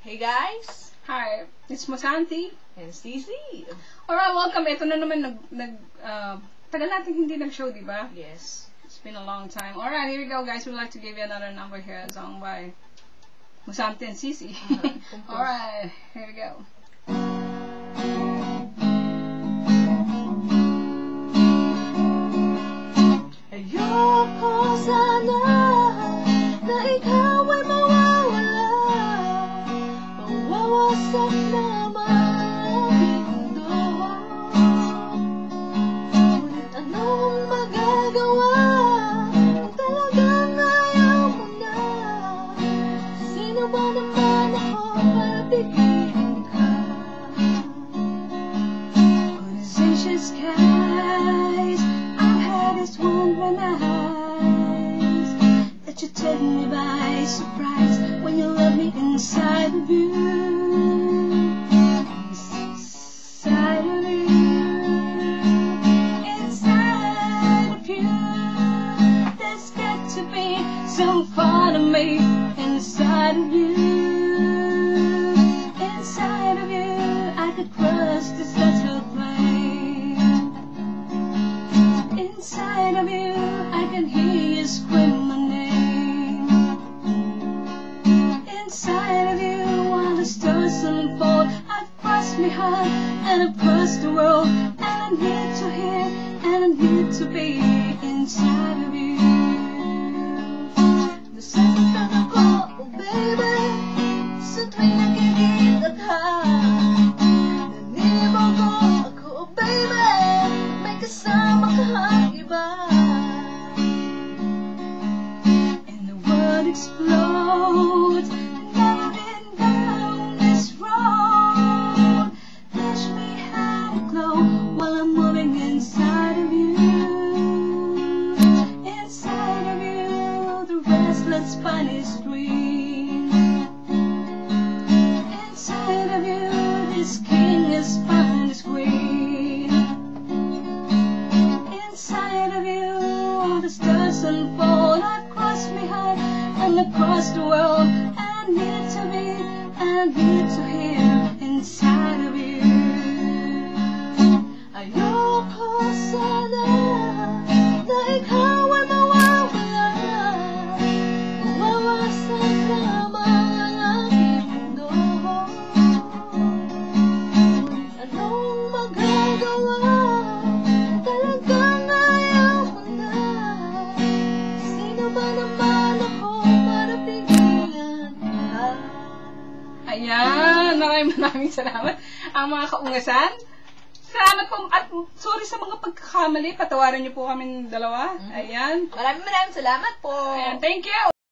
Hey guys! Hi, it's Mosanti. And Cece. Alright, welcome. Ito na naman tagal natin hindi nag-show, di ba? Yes. It's been a long time. Alright, here we go, guys. We'd like to give you another number here, a song by Mosanti and Cece. Alright, here we go. Ayoko sana na ikaw ay mawawala, mawawasak naman ang mundo. Ngunit anong magagawa kung talagang ayaw mo na? Sino ba naman ako para bigyan ka? On azure skies, I've had this wondering eyes that you take me by surprise when you love me inside of you. Inside of you. Inside of you. There's got to be some part of me inside of you. Inside of you, I could cross this little plane. Inside of you, I can hear you scream my name. Inside of you, while the stars unfold, I've crossed my heart and I've crossed the world, and I need to hear and I need to be inside of you. Nasasaktan ako, oh baby, sa tuwing nakikita ka. Naninibaw ko ako, oh baby, may kasama kang iba. And the world explodes, never been down this road. Teach me how to glow while I'm moving inside of you. Inside of you, the restless Spanish dream. Inside of you, this king is found his queen. Inside of you, all the stars unfold. I've crossed my heart and across the world, and I need to be, and I need to hear inside of you. Ayoko sana na ikaw ay mawawala, mawawasak lamang ang aking mundo. Anong magagawa kung talagang ayaw mo na? Sino ba naman ako para bigyan ka? Ayan, maraming salamat. Ang mga kaungasan, salamat po, at sorry sa mga pagkakamali, patawarin niyo po kami dalawa. Ayan. Maraming salamat po. Ayan, thank you.